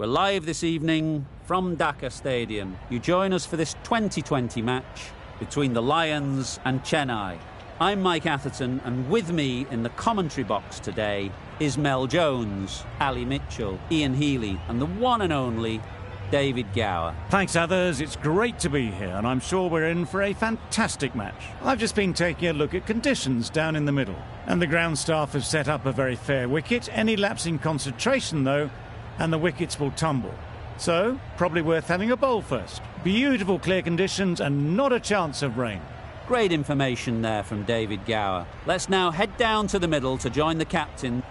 We're live this evening from Dhaka Stadium. You join us for this 2020 match between the Lions and Chennai. I'm Mike Atherton, and with me in the commentary box today is Mel Jones, Ali Mitchell, Ian Healy, and the one and only David Gower. Thanks, others. It's great to be here, and I'm sure we're in for a fantastic match. I've just been taking a look at conditions down in the middle, and the ground staff have set up a very fair wicket. Any lapse in concentration, though, and the wickets will tumble. So, probably worth having a bowl first. Beautiful clear conditions and not a chance of rain. Great information there from David Gower. Let's now head down to the middle to join the captain.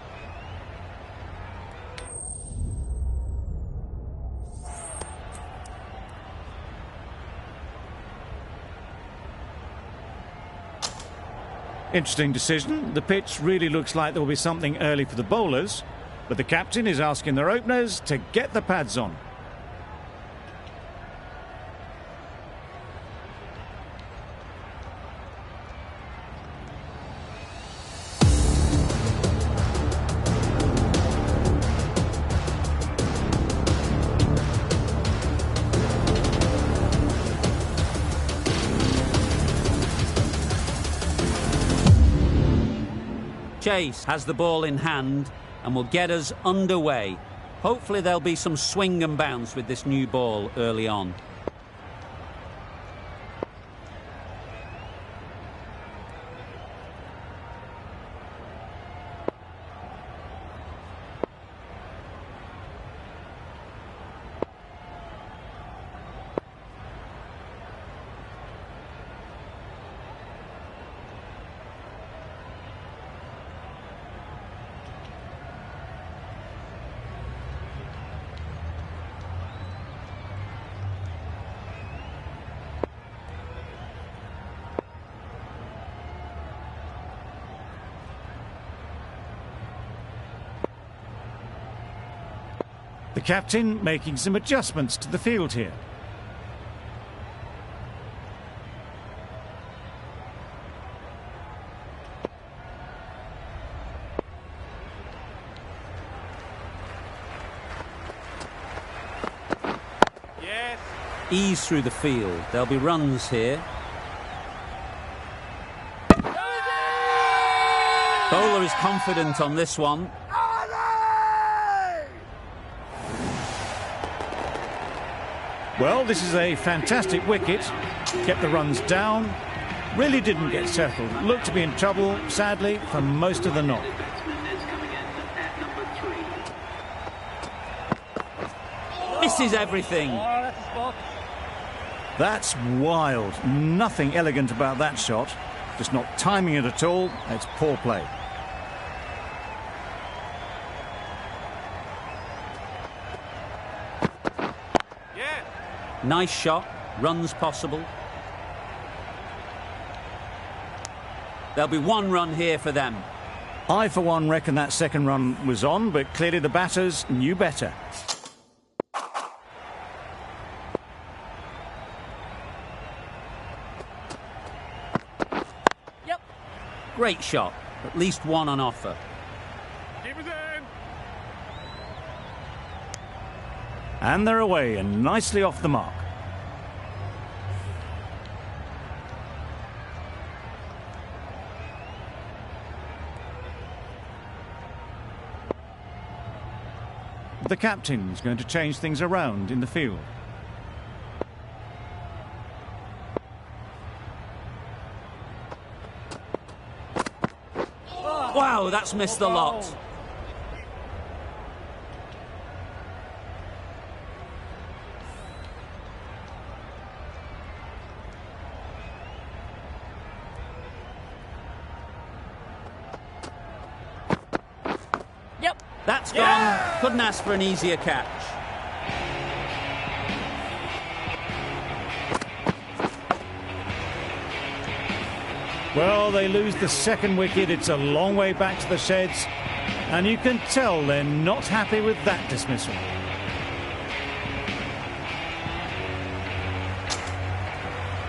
Interesting decision. The pitch really looks like there will be something early for the bowlers, but the captain is asking their openers to get the pads on. Chase has the ball in hand and will get us underway. Hopefully there'll be some swing and bounce with this new ball early on. The captain making some adjustments to the field here. Yes. Ease through the field. There'll be runs here. Bowler is confident on this one. Well, this is a fantastic wicket. Kept the runs down. Really didn't get settled. Looked to be in trouble, sadly, for most of the knock. Misses everything. That's wild. Nothing elegant about that shot. Just not timing it at all. It's poor play. Nice shot, runs possible. There'll be one run here for them. I, for one, reckon that second run was on, but clearly the batters knew better. Yep. Great shot, at least one on offer. And they're away and nicely off the mark. The captain's going to change things around in the field. Wow, that's missed the lot. That's gone. Yeah! Couldn't ask for an easier catch. Well, they lose the second wicket. It's a long way back to the sheds. And you can tell they're not happy with that dismissal.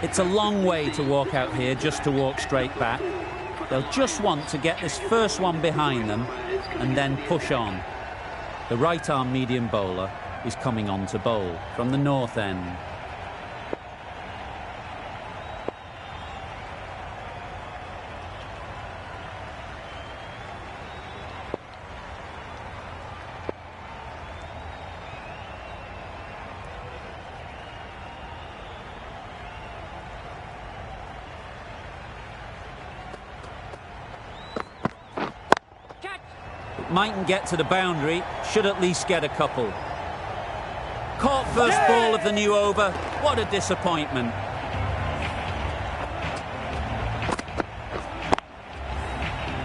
It's a long way to walk out here just to walk straight back. They'll just want to get this first one behind them and then push on. The right-arm medium bowler is coming on to bowl from the north end. Mightn't get to the boundary, should at least get a couple. Caught first ball of the new over. What a disappointment.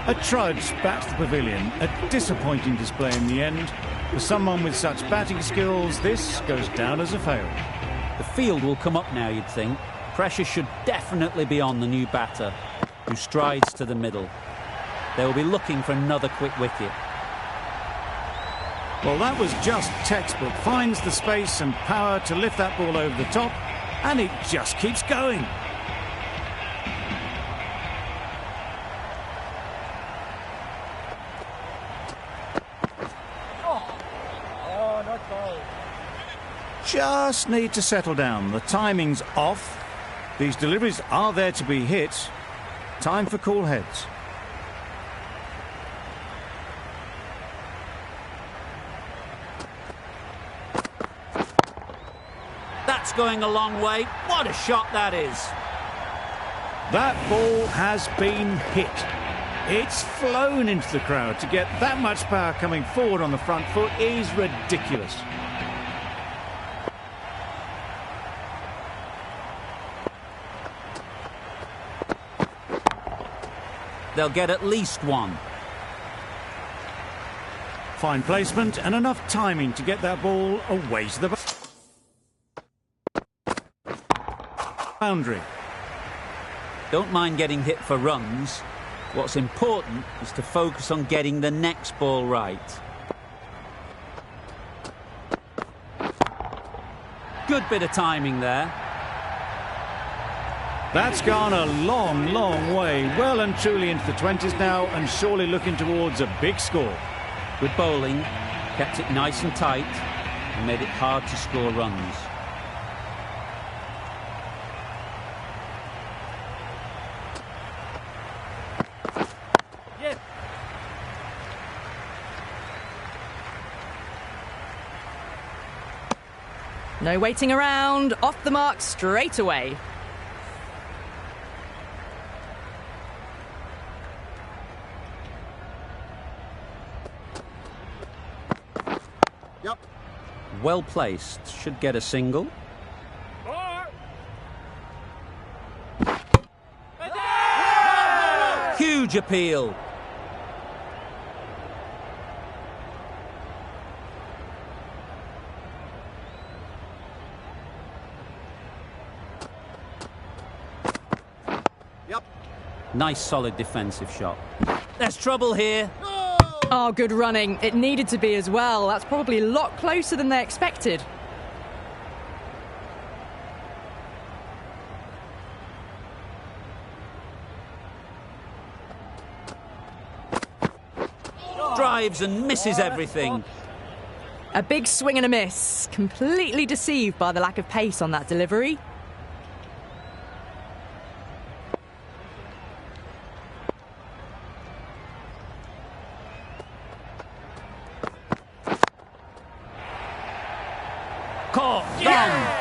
A trudge back to the pavilion. A disappointing display in the end. For someone with such batting skills, this goes down as a fail. The field will come up now, you'd think. Pressure should definitely be on the new batter, who strides to the middle. They will be looking for another quick wicket. Well, that was just textbook. Finds the space and power to lift that ball over the top, and it just keeps going. Not ball. Just need to settle down. The timing's off. These deliveries are there to be hit. Time for cool heads. That's going a long way. What a shot that is. That ball has been hit. It's flown into the crowd. To get that much power coming forward on the front foot is ridiculous. They'll get at least one. Fine placement and enough timing to get that ball away to the boundary. Don't mind getting hit for runs. What's important is to focus on getting the next ball right. Good bit of timing there. That's gone a long, long way. Well and truly into the 20s now, and surely looking towards a big score. Good bowling, kept it nice and tight, and made it hard to score runs. No waiting around, off the mark straight away. Yep. Well placed, should get a single. Huge appeal. Yep. Nice solid defensive shot. There's trouble here. Oh, good running. It needed to be as well. That's probably a lot closer than they expected. Drives and misses everything. A big swing and a miss. Completely deceived by the lack of pace on that delivery. Caught, gone.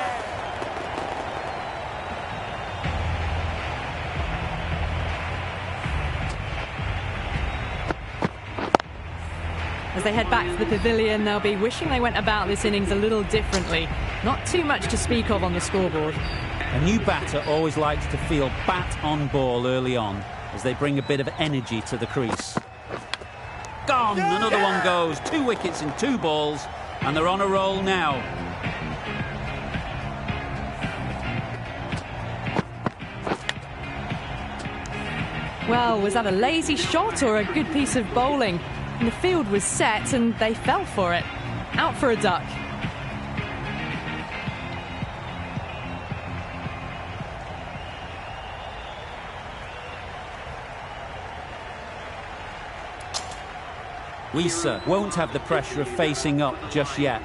As they head back to the pavilion, they'll be wishing they went about this innings a little differently. Not too much to speak of on the scoreboard. A new batter always likes to feel bat on ball early on, as they bring a bit of energy to the crease. Gone, another one goes. 2 wickets in 2 balls, and they're on a roll now. Well, was that a lazy shot or a good piece of bowling? And the field was set and they fell for it. Out for a duck. Wisa won't have the pressure of facing up just yet.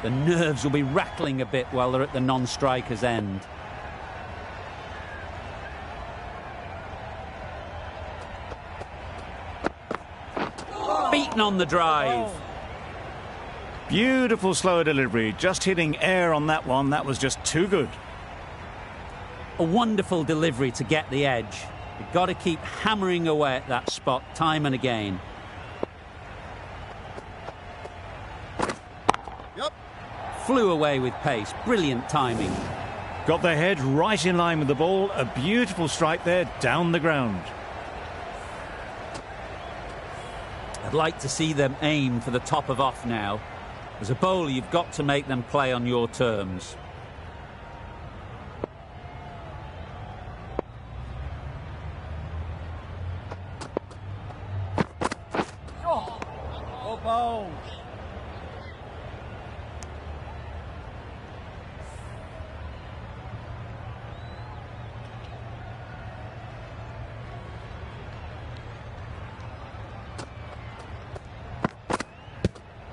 The nerves will be rattling a bit while they're at the non-striker's end. Beaten on the drive. Beautiful slow delivery, just hitting air on that one. That was just too good. A wonderful delivery to get the edge. You've got to keep hammering away at that spot time and again. Yep. Flew away with pace. Brilliant timing. Got their head right in line with the ball. A beautiful strike there down the ground. I'd like to see them aim for the top of off now. As a bowler, you've got to make them play on your terms. Oh, balls.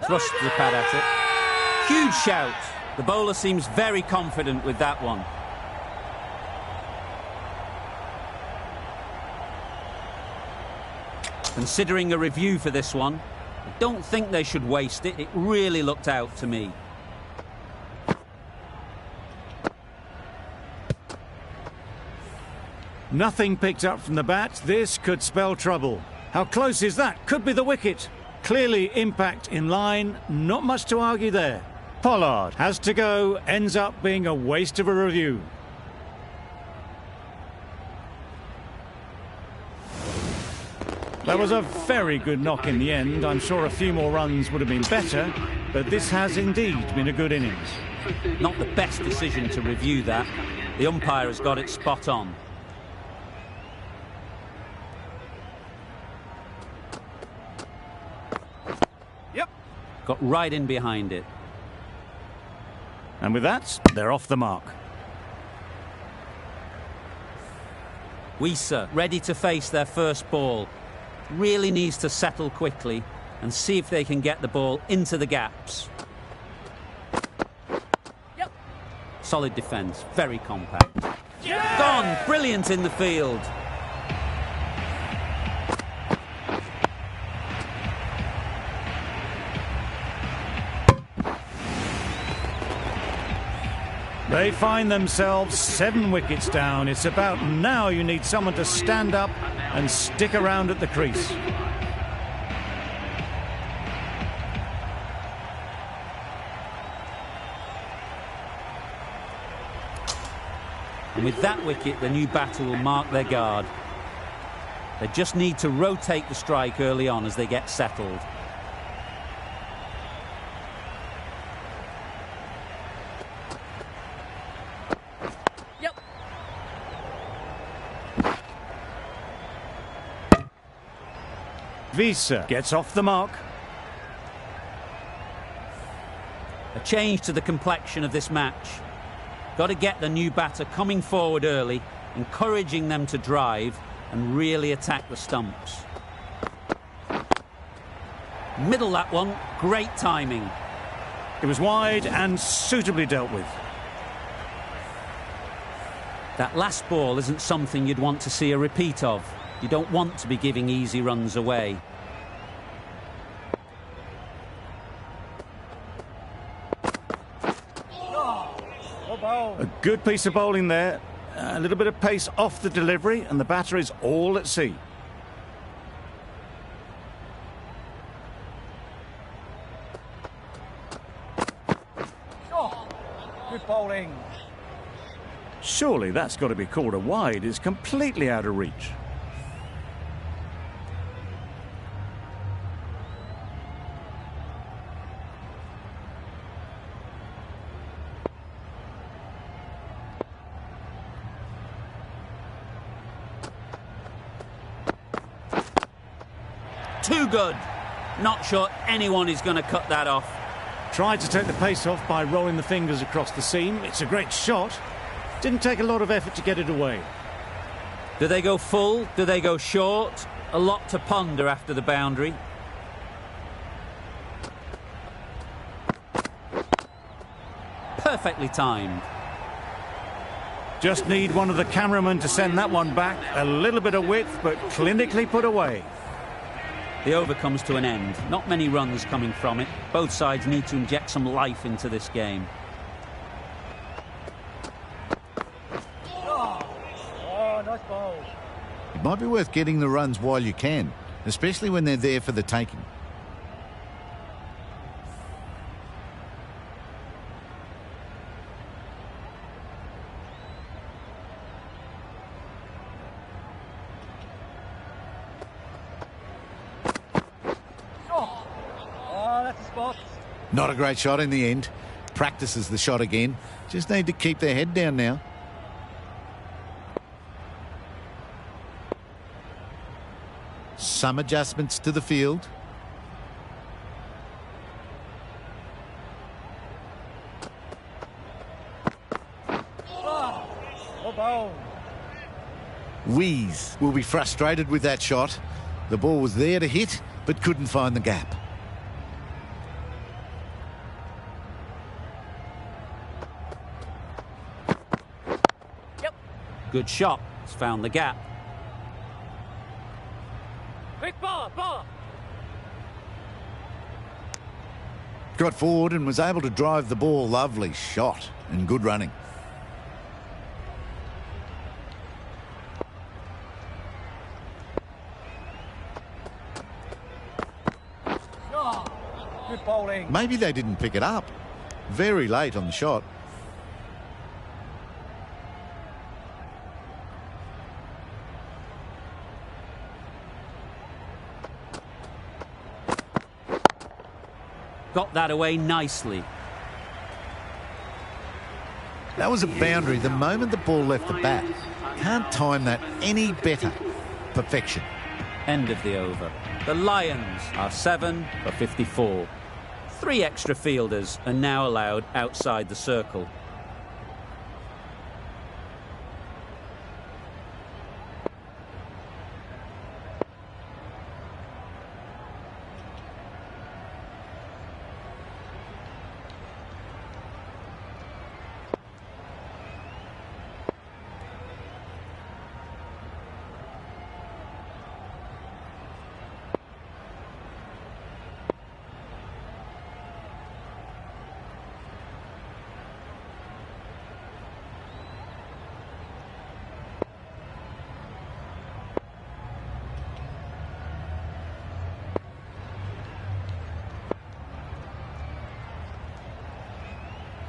Thrust the pad at it. Huge shout. The bowler seems very confident with that one. Considering a review for this one, I don't think they should waste it. It really looked out to me. Nothing picked up from the bat. This could spell trouble. How close is that? Could be the wicket. Clearly impact in line. Not much to argue there. Pollard has to go. Ends up being a waste of a review. That was a very good knock in the end. I'm sure a few more runs would have been better, but this has indeed been a good innings. Not the best decision to review that. The umpire has got it spot on. Yep. Got right in behind it. And with that, they're off the mark. Weiser ready to face their first ball. Really needs to settle quickly and see if they can get the ball into the gaps. Yep. Solid defence, very compact. Yeah! Gone, brilliant in the field. They find themselves 7 wickets down. It's about now you need someone to stand up and stick around at the crease. And with that wicket, the new batter will mark their guard. They just need to rotate the strike early on as they get settled. Weiser gets off the mark. A change to the complexion of this match. Got to get the new batter coming forward early, encouraging them to drive and really attack the stumps. Middle that one, great timing. It was wide and suitably dealt with. That last ball isn't something you'd want to see a repeat of. You don't want to be giving easy runs away. A good piece of bowling there. A little bit of pace off the delivery, and the batter is all at sea. Good bowling. Surely that's got to be called a wide. It's completely out of reach. Too good. Not sure anyone is going to cut that off. Tried to take the pace off by rolling the fingers across the seam. It's a great shot. Didn't take a lot of effort to get it away. Do they go full? Do they go short? A lot to ponder after the boundary. Perfectly timed. Just need one of the cameramen to send that one back. A little bit of width, but clinically put away. The over comes to an end. Not many runs coming from it. Both sides need to inject some life into this game. Oh, nice ball. It might be worth getting the runs while you can, especially when they're there for the taking. Oh, that's a spot. Not a great shot in the end. Practices the shot again. Just need to keep their head down now. Some adjustments to the field. Oh, ball. Wheeze will be frustrated with that shot. The ball was there to hit, but couldn't find the gap. Good shot. It's found the gap. Quick ball. Got forward and was able to drive the ball. Lovely shot and good running. Good bowling. Maybe they didn't pick it up. Very late on the shot. Got that away nicely. That was a boundary the moment the ball left the bat. Can't time that any better. Perfection. End of the over. The Lions are 7 for 54. 3 extra fielders are now allowed outside the circle.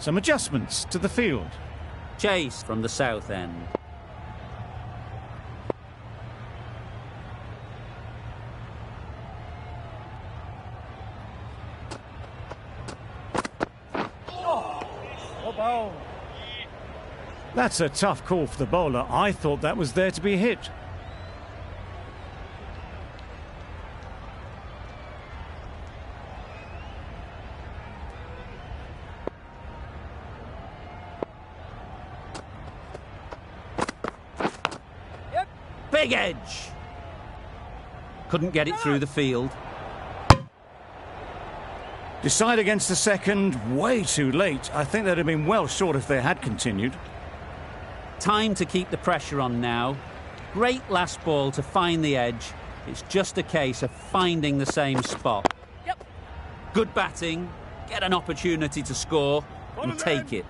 Some adjustments to the field. Chase from the south end. Oh, ball. That's a tough call for the bowler. I thought that was there to be hit. Big edge. Couldn't get it through the field. Decide against the second, way too late. I think they'd have been well short if they had continued. Time to keep the pressure on now. Great last ball to find the edge. It's just a case of finding the same spot. Yep. Good batting. Get an opportunity to score and take it.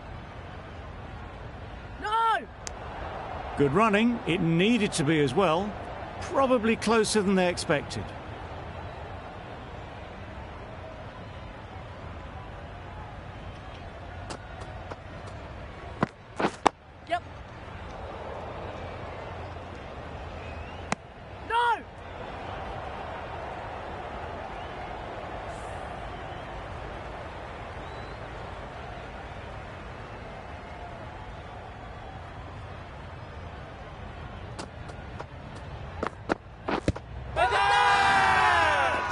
No! Good running. It needed to be as well. Probably closer than they expected. Yep. No!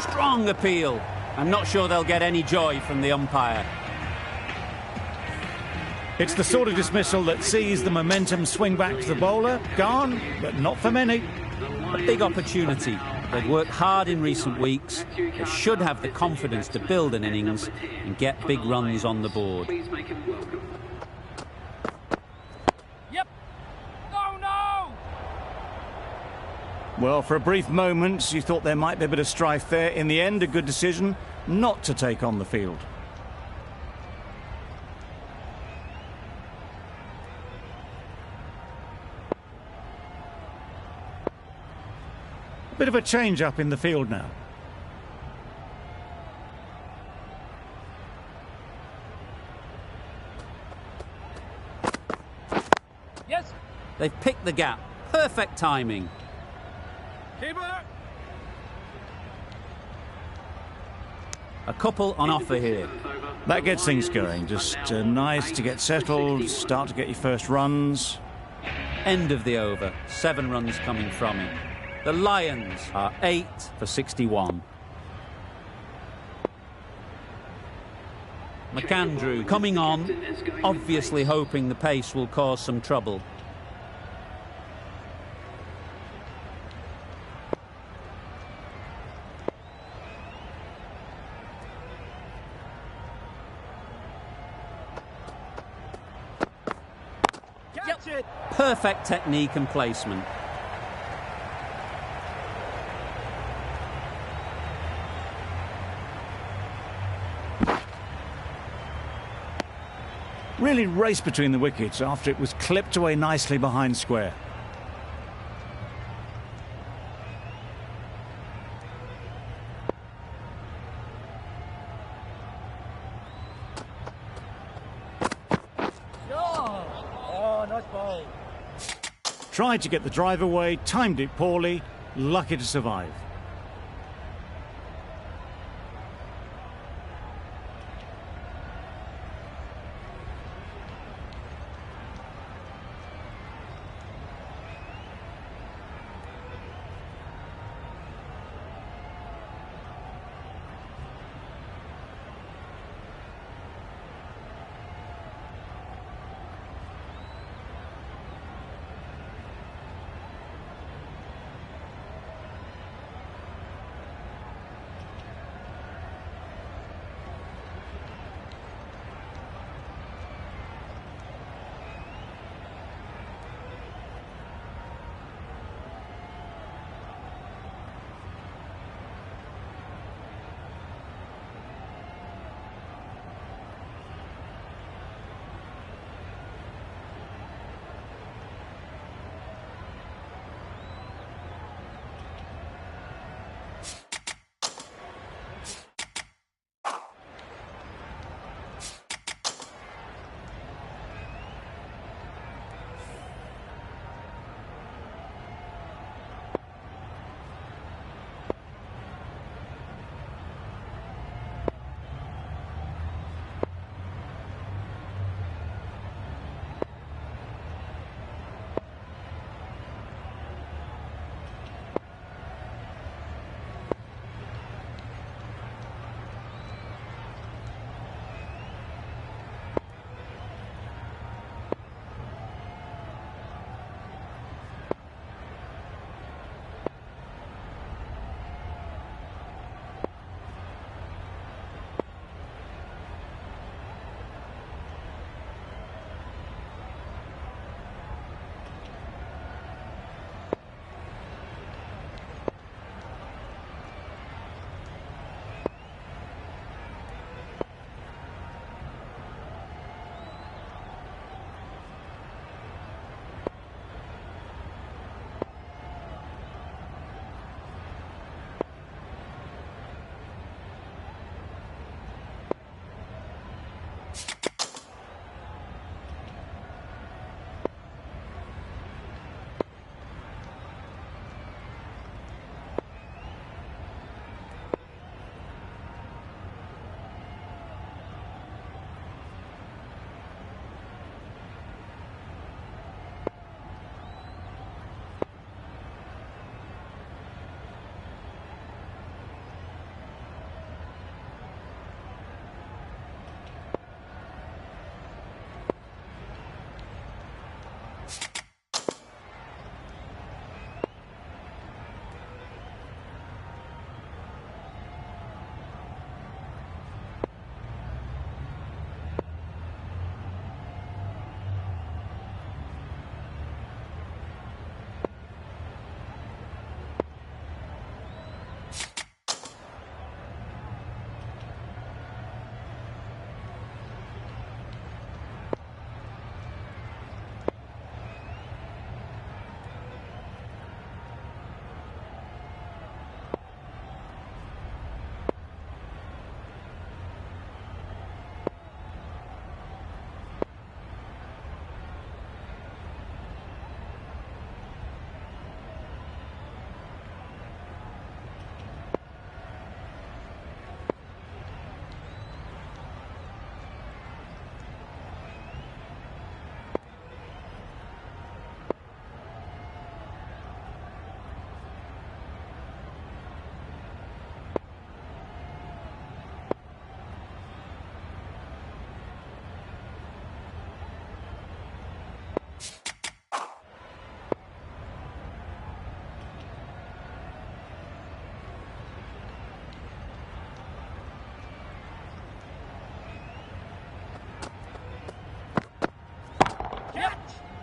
Strong appeal. I'm not sure they'll get any joy from the umpire. It's the sort of dismissal that sees the momentum swing back to the bowler. Gone, but not for many. A big opportunity. They've worked hard in recent weeks. They should have the confidence to build an innings and get big runs on the board. Please make him welcome. Well, for a brief moment, you thought there might be a bit of strife there. In the end, a good decision not to take on the field. Bit of a change-up in the field now. Yes. They've picked the gap. Perfect timing. Keeper. A couple on offer here. That gets things going. Just nice to get settled, start to get your first runs. End of the over. 7 runs coming from it. The Lions are 8 for 61. McAndrew coming on, obviously hoping the pace will cause some trouble. Catch it. Perfect technique and placement. Really raced between the wickets after it was clipped away nicely behind square. Oh, nice ball. Tried to get the drive away, timed it poorly, lucky to survive.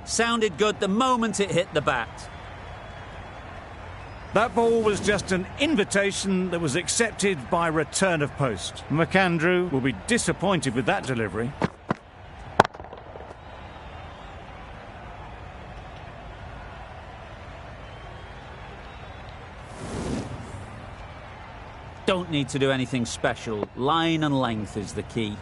Sounded good the moment it hit the bat. That ball was just an invitation that was accepted by return of post. McAndrew will be disappointed with that delivery. Don't need to do anything special. Line and length is the key.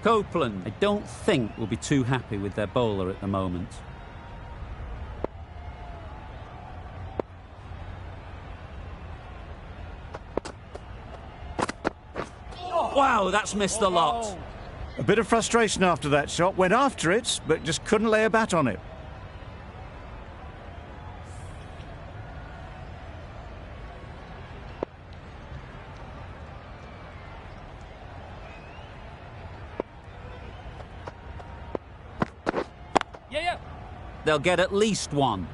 Copeland, I don't think, will be too happy with their bowler at the moment. Wow, that's missed a lot. A bit of frustration after that shot. Went after it, but just couldn't lay a bat on it. They'll get at least one.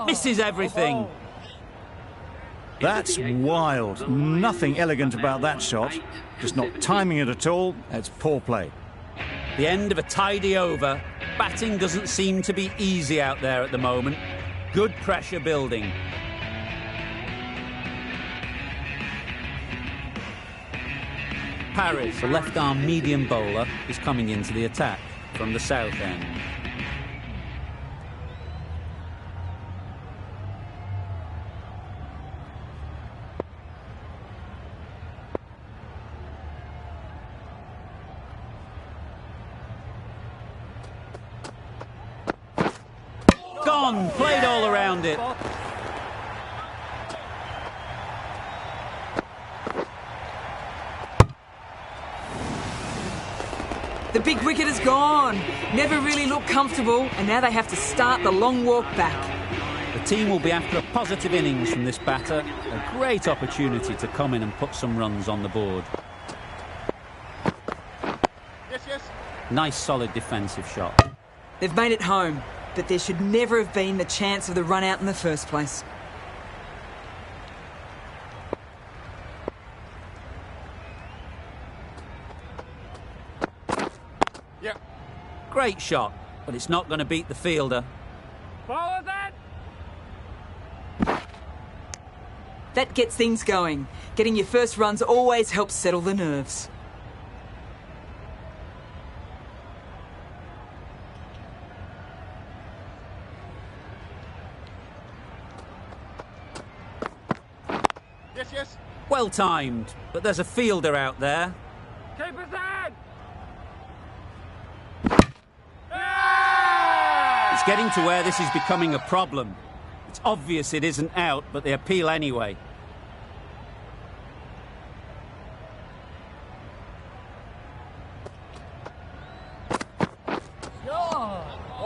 Misses everything. That's wild. Nothing elegant about that shot. Just not timing it at all. It's poor play. The end of a tidy over. Batting doesn't seem to be easy out there at the moment. Good pressure building. Paris, the left-arm medium bowler, is coming into the attack from the south end. Gone, played all around it. The big wicket is gone. Never really looked comfortable, and now they have to start the long walk back. The team will be after a positive innings from this batter. A great opportunity to come in and put some runs on the board. Yes. Nice solid defensive shot. They've made it home, but there should never have been the chance of the run out in the first place. Yeah. Great shot, but it's not going to beat the fielder. Follow that. That gets things going. Getting your first runs always helps settle the nerves. Yes. Well timed, but there's a fielder out there. Keep it in. It's getting to where this is becoming a problem. It's obvious it isn't out, but they appeal anyway.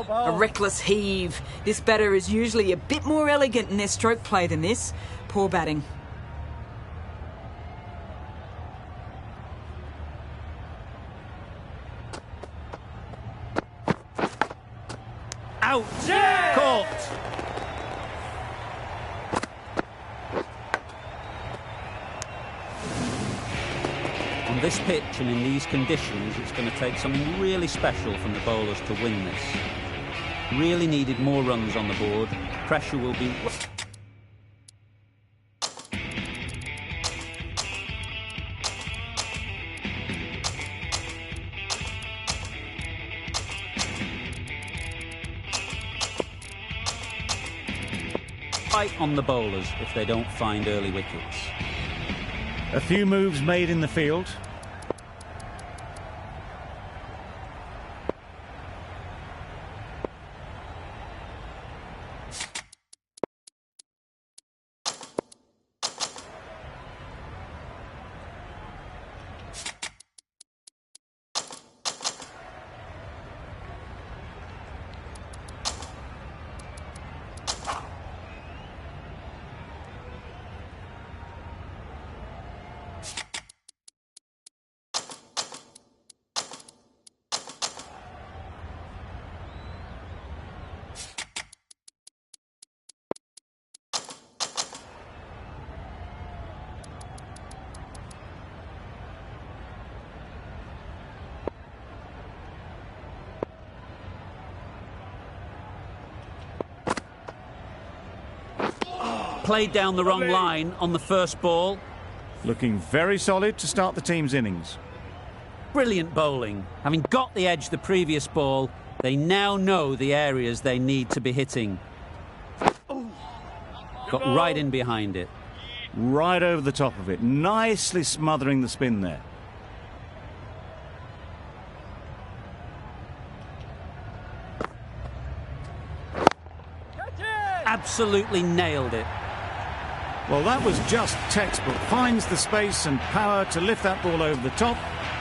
A reckless heave. This batter is usually a bit more elegant in their stroke play than this. Poor batting. Out! Caught! On this pitch and in these conditions, it's going to take something really special from the bowlers to win this. Really needed more runs on the board. Pressure will be... Fight on the bowlers if they don't find early wickets. A few moves made in the field. played down the wrong line on the first ball. Looking very solid to start the team's innings. Brilliant bowling. Having got the edge the previous ball, they now know the areas they need to be hitting. Got right in behind it. Right over the top of it, nicely smothering the spin there. Absolutely nailed it. Well, that was just textbook. Finds the space and power to lift that ball over the top,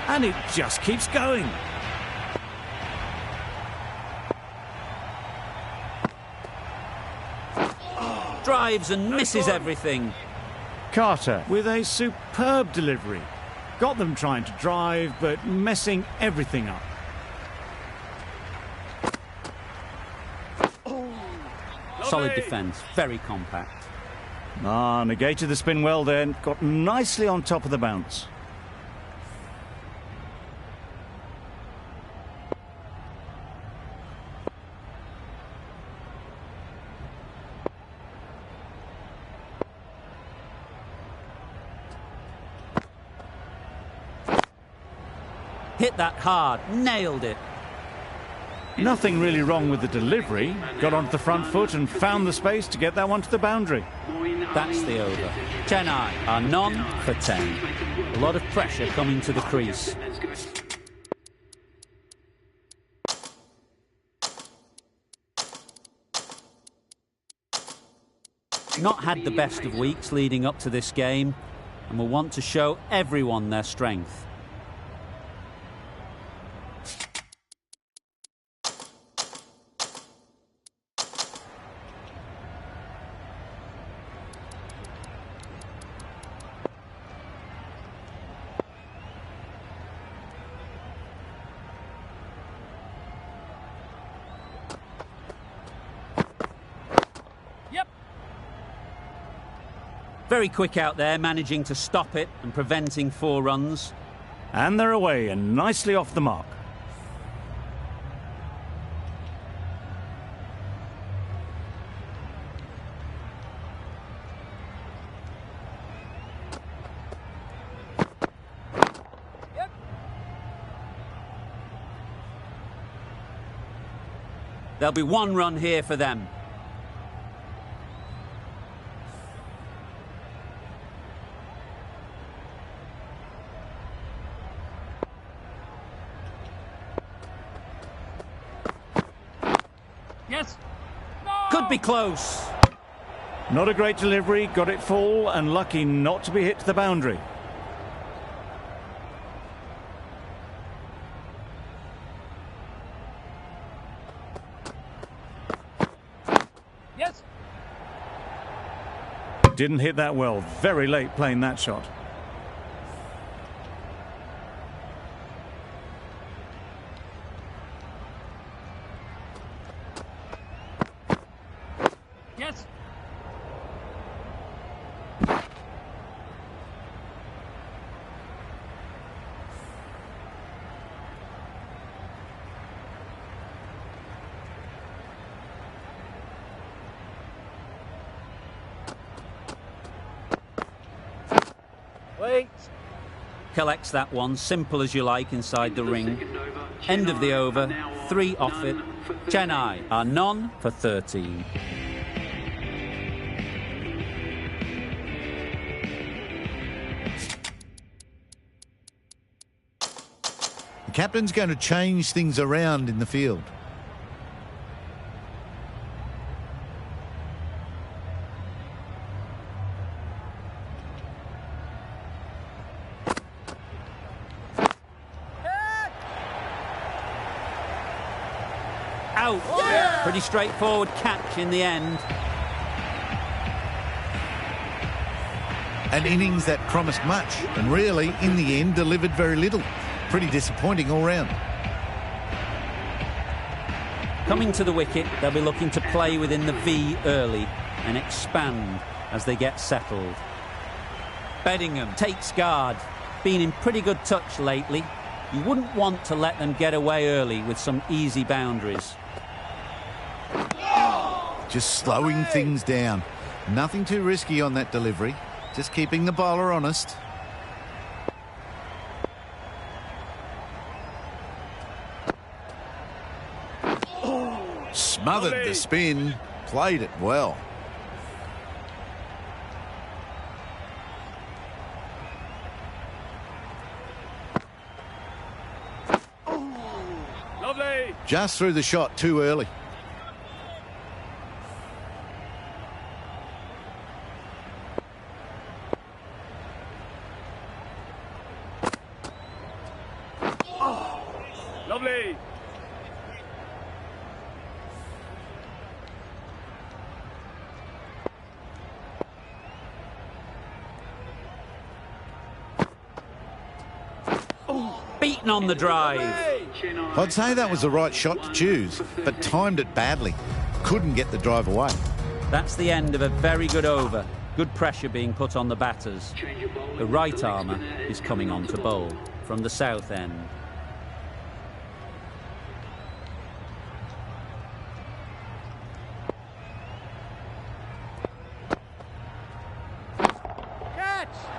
and it just keeps going. Drives and misses everything. Carter with a superb delivery. Got them trying to drive, but messing everything up. Solid defence, very compact. Negated the spin well then. Got nicely on top of the bounce. Hit that hard, nailed it. Nothing really wrong with the delivery. Got onto the front foot and found the space to get that one to the boundary. That's the over. Chennai are none for 10. A lot of pressure coming to the crease. Not had the best of weeks leading up to this game, and will want to show everyone their strength. Very quick out there, managing to stop it and preventing 4 runs. And they're away and nicely off the mark. There'll be 1 run here for them. Yes. Could be close. Not a great delivery, got it full and lucky not to be hit to the boundary. Yes. Didn't hit that well, very late playing that shot. Yes. Wait. Collects that one, simple as you like, inside the ring. End of the over, 3 off it. Chennai are none for 13. The captain's going to change things around in the field. Out. Yeah. Pretty straightforward catch in the end. An innings that promised much and really, in the end, delivered very little. Pretty disappointing all round. Coming to the wicket, they'll be looking to play within the V early and expand as they get settled. Bedingham takes guard. Been in pretty good touch lately. You wouldn't want to let them get away early with some easy boundaries. Just slowing things down. Nothing too risky on that delivery. Just keeping the bowler honest. Smothered the spin. Played it well. Lovely. Just threw the shot too early. Lovely. Beaten on the drive. I'd say that was the right shot to choose, but timed it badly. Couldn't get the drive away. That's the end of a very good over. Good pressure being put on the batters. The right armour is coming on to bowl from the south end.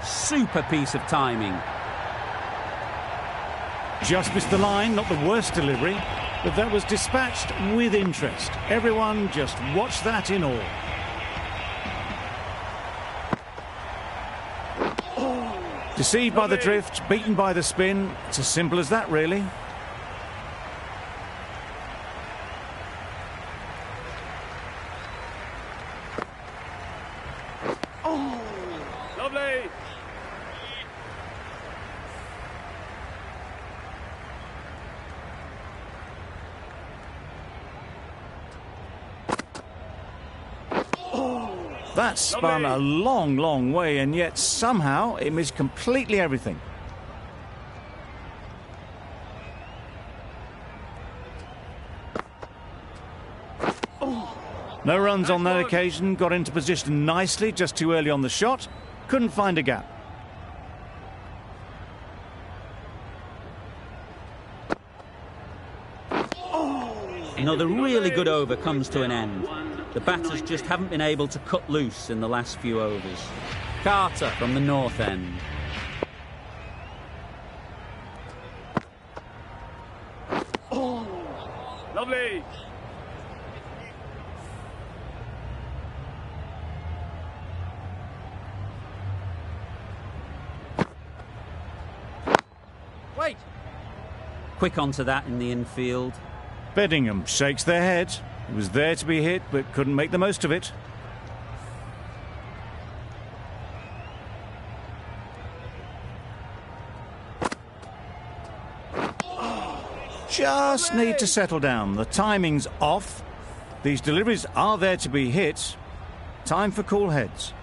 Super piece of timing. Just missed the line, not the worst delivery, but that was dispatched with interest. Everyone just watch that in awe. Deceived by the drift, beaten by the spin. It's as simple as that, really. Lovely. That spun a long, long way, and yet somehow it missed completely everything. No runs on that occasion, got into position nicely, just too early on the shot. Couldn't find a gap. Another really good over comes to an end. The batters just haven't been able to cut loose in the last few overs. Carter from the north end. Lovely. Wait. Quick onto that in the infield. Beddingham shakes their head. It was there to be hit, but couldn't make the most of it. Just need to settle down. The timing's off. These deliveries are there to be hit. Time for cool heads.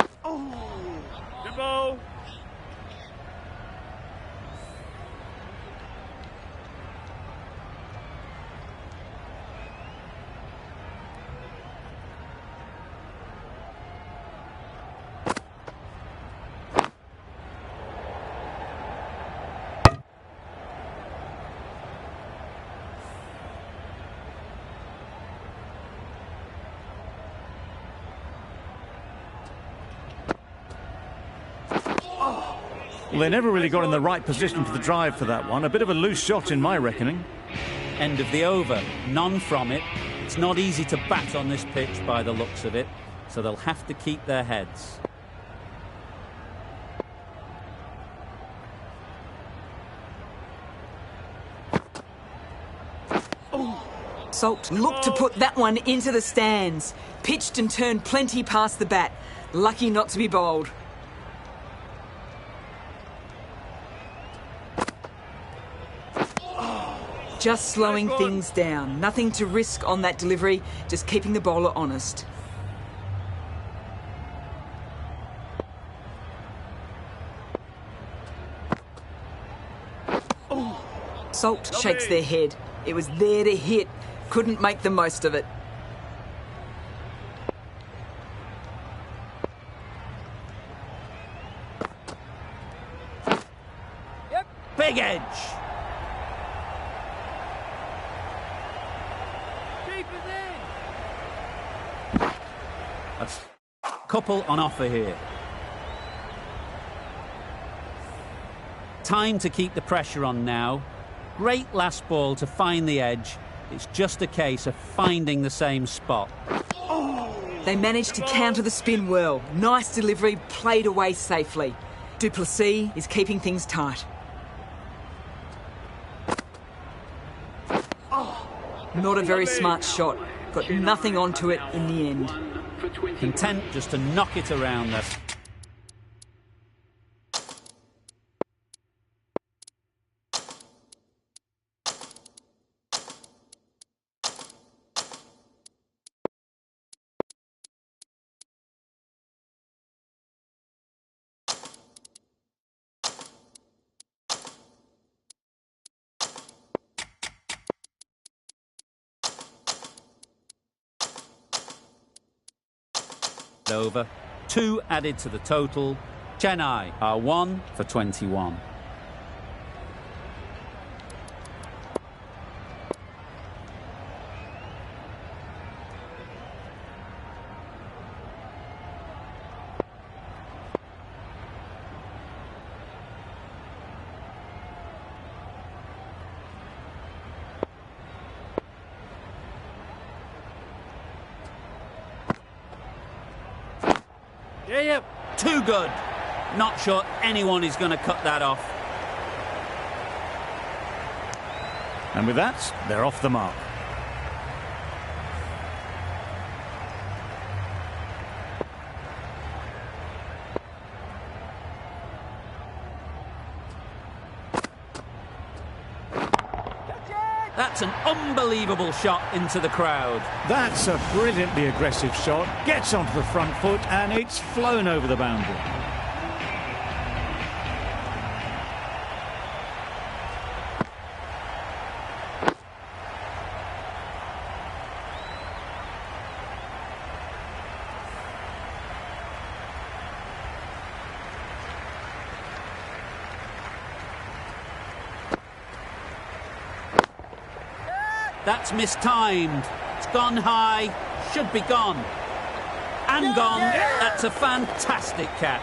Good ball. Well, they never really got in the right position for the drive for that one. A bit of a loose shot in my reckoning. End of the over. None from it. It's not easy to bat on this pitch by the looks of it, so they'll have to keep their heads. Salt looked to put that one into the stands. Pitched and turned plenty past the bat. Lucky not to be bowled. Just slowing things down. Nothing to risk on that delivery. Just keeping the bowler honest. Salt shakes their head. It was there to hit. Couldn't make the most of it. Big edge. Keep it in. A couple on offer here. Time to keep the pressure on now. Great last ball to find the edge. It's just a case of finding the same spot. They managed to counter the spin well. Nice delivery, played away safely. Duplessis is keeping things tight. Not a very smart shot. Got nothing onto it in the end. Content just to knock it around there. Over. 2 added to the total. Chennai are 1 for 21. Yeah. Too good. Not sure anyone is going to cut that off. And with that, they're off the mark. That's an unbelievable shot into the crowd. That's a brilliantly aggressive shot. Gets onto the front foot and it's flown over the boundary. That's mistimed. It's gone high. Should be gone. And gone. That's a fantastic catch.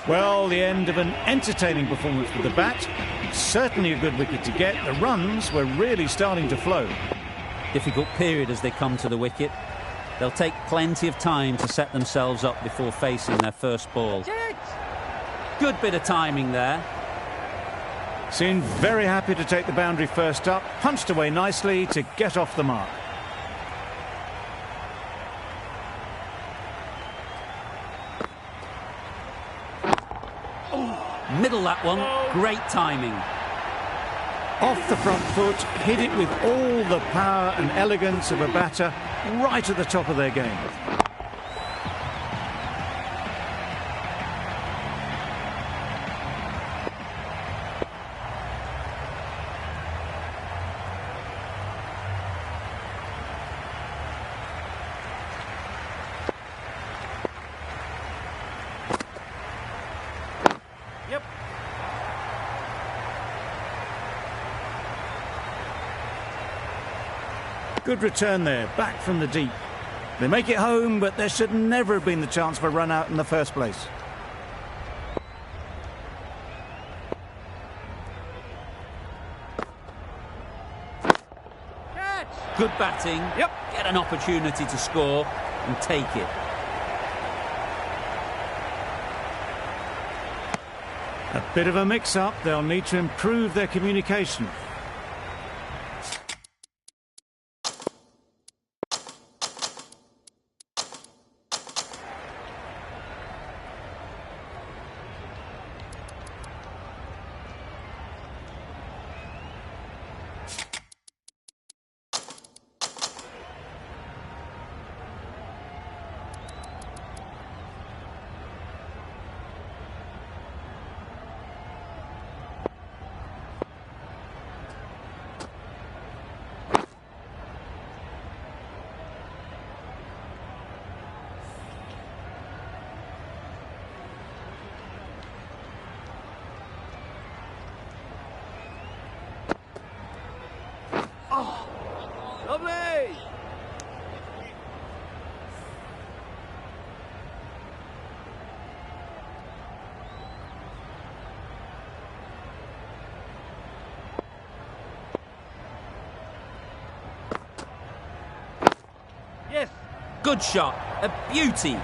Well, the end of an entertaining performance with the bat. Certainly a good wicket to get. The runs were really starting to flow. Difficult period as they come to the wicket. They'll take plenty of time to set themselves up before facing their first ball. Good bit of timing there. Seemed very happy to take the boundary first up. Punched away nicely to get off the mark. Middle that one. Great timing. Off the front foot, hit it with all the power and elegance of a batter right at the top of their game. Good return there, back from the deep. They make it home, but there should never have been the chance for a run out in the first place. Good batting. Get an opportunity to score and take it. A bit of a mix-up. They'll need to improve their communication. good shot, a beauty.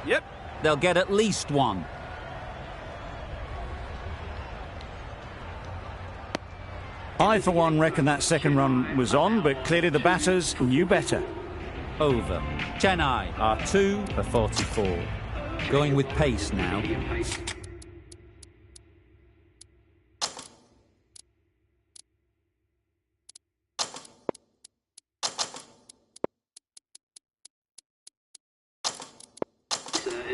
Yep. They'll get at least one. I, for one, reckon that second run was on, but clearly the batters knew better. Over. Chennai are 2 for 44. Going with pace now.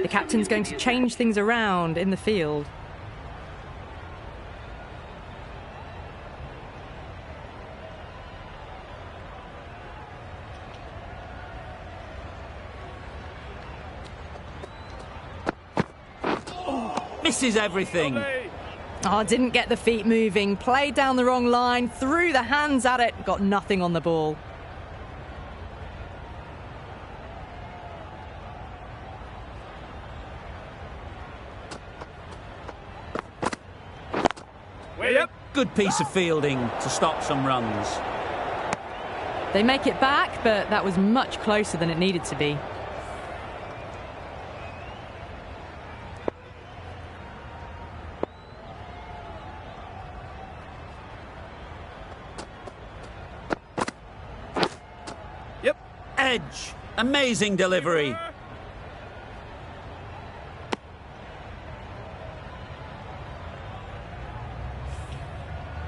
The captain's going to change things around in the field. Misses everything. Oh, didn't get the feet moving. Played down the wrong line, threw the hands at it, got nothing on the ball. Yep. Good piece of fielding to stop some runs. They make it back, but that was much closer than it needed to be. Yep. Edge. Amazing delivery.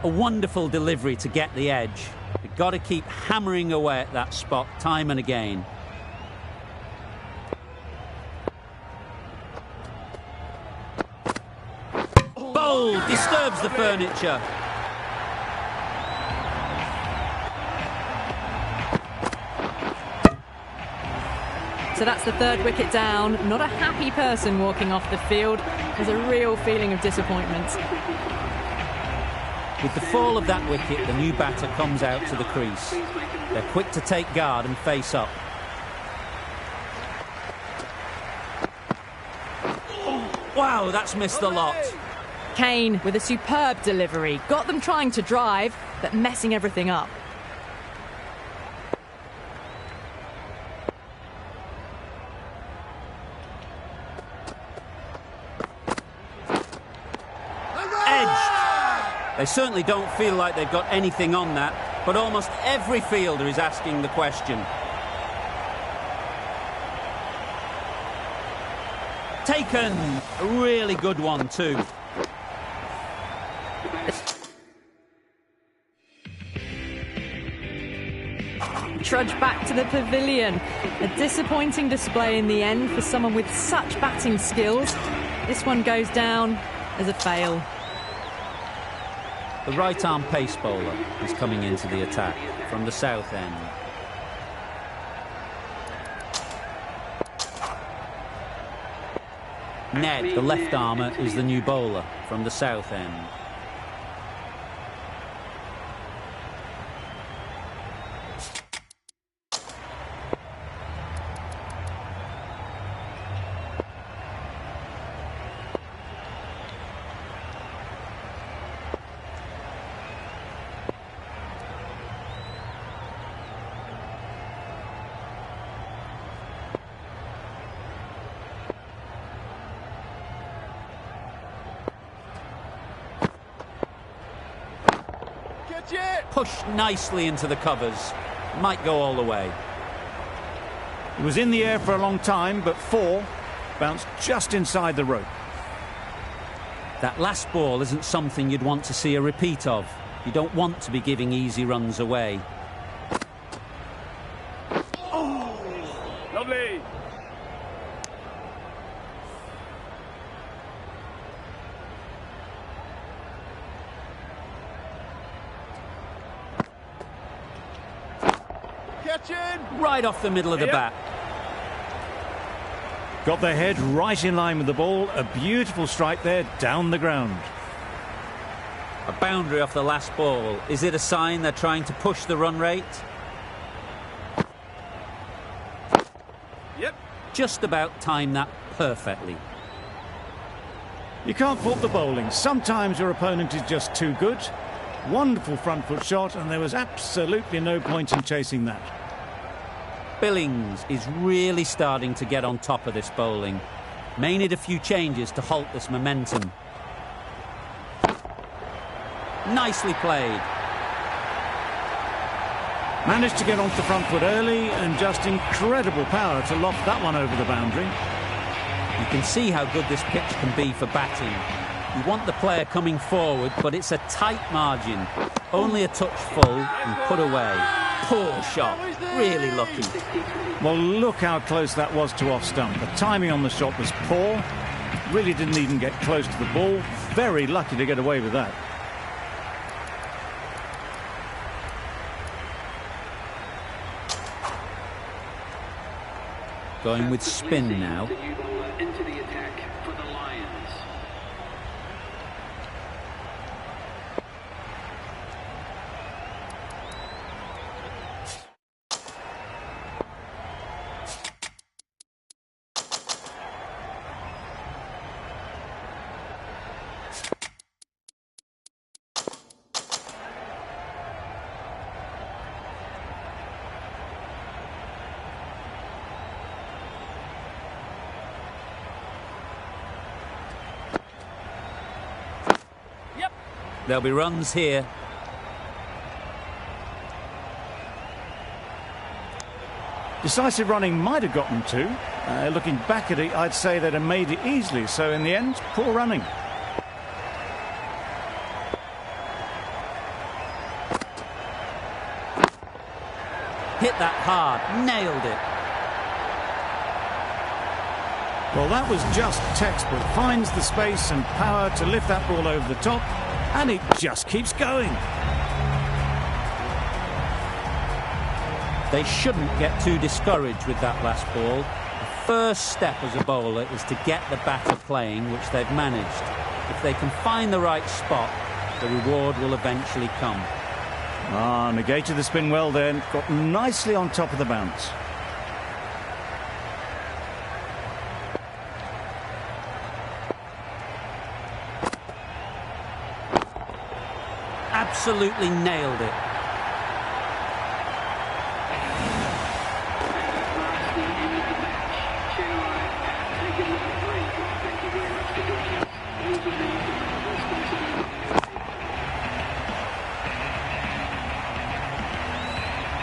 A wonderful delivery to get the edge. You've got to keep hammering away at that spot time and again. Bowl disturbs the furniture. So that's the third wicket down. Not a happy person walking off the field. There's a real feeling of disappointment. With the fall of that wicket, the new batter comes out to the crease. They're quick to take guard and face up. Wow, that's missed the lot. Kane with a superb delivery. Got them trying to drive, but messing everything up. They certainly don't feel like they've got anything on that, but almost every fielder is asking the question. Taken! A really good one too. Trudge back to the pavilion. A disappointing display in the end for someone with such batting skills. This one goes down as a fail. The right-arm pace bowler is coming into the attack from the south end. Ned, the left armour, is the new bowler from the south end. Pushed nicely into the covers. Might go all the way. It was in the air for a long time, but 4 bounced just inside the rope. That last ball isn't something you'd want to see a repeat of. You don't want to be giving easy runs away. Lovely. Right off the middle of the bat. Got their head right in line with the ball. A beautiful strike there down the ground. A boundary off the last ball. Is it a sign they're trying to push the run rate? Yep. Just about timed that perfectly. You can't fault the bowling. Sometimes your opponent is just too good. Wonderful front foot shot, and there was absolutely no point in chasing that. Billings is really starting to get on top of this bowling. May need a few changes to halt this momentum. Nicely played. Managed to get onto the front foot early, and just incredible power to loft that one over the boundary. You can see how good this pitch can be for batting. You want the player coming forward, but it's a tight margin. Only a touch full and put away. Poor shot. Really lucky. Well, look how close that was to off stump. The timing on the shot was poor. Really didn't even get close to the ball. Very lucky to get away with that. Going with spin now. Into the attack for the Lions. There'll be runs here. Decisive running might have gotten two. Looking back at it, I'd say they'd have made it easily. So in the end, poor running. Hit that hard. Nailed it. Well, that was just textbook. Finds the space and power to lift that ball over the top, and it just keeps going. They shouldn't get too discouraged with that last ball. The first step as a bowler is to get the batter playing, which they've managed. If they can find the right spot, the reward will eventually come. Negated the spin well then. Got nicely on top of the bounce. Absolutely nailed it.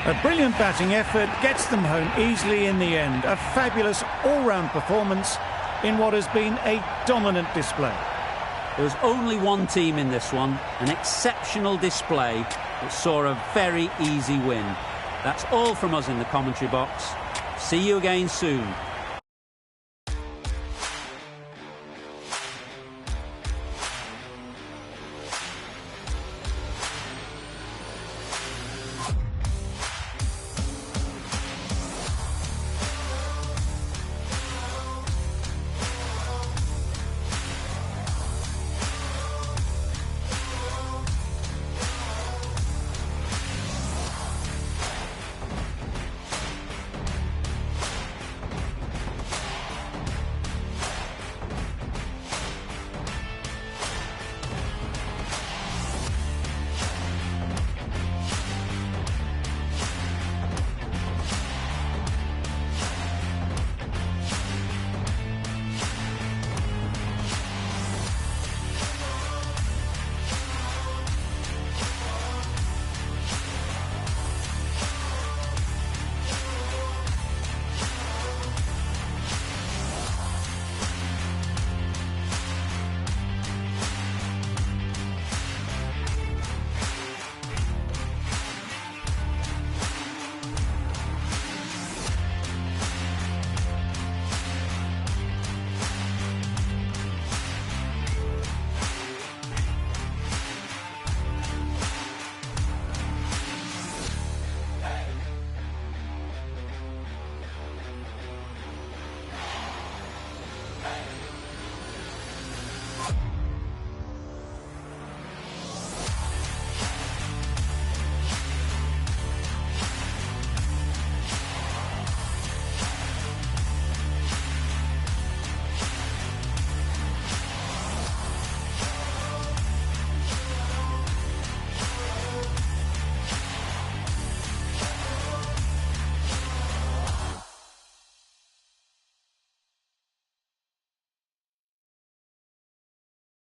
A brilliant batting effort gets them home easily in the end. A fabulous all-round performance in what has been a dominant display. There was only one team in this one, an exceptional display that saw a very easy win. That's all from us in the commentary box. See you again soon.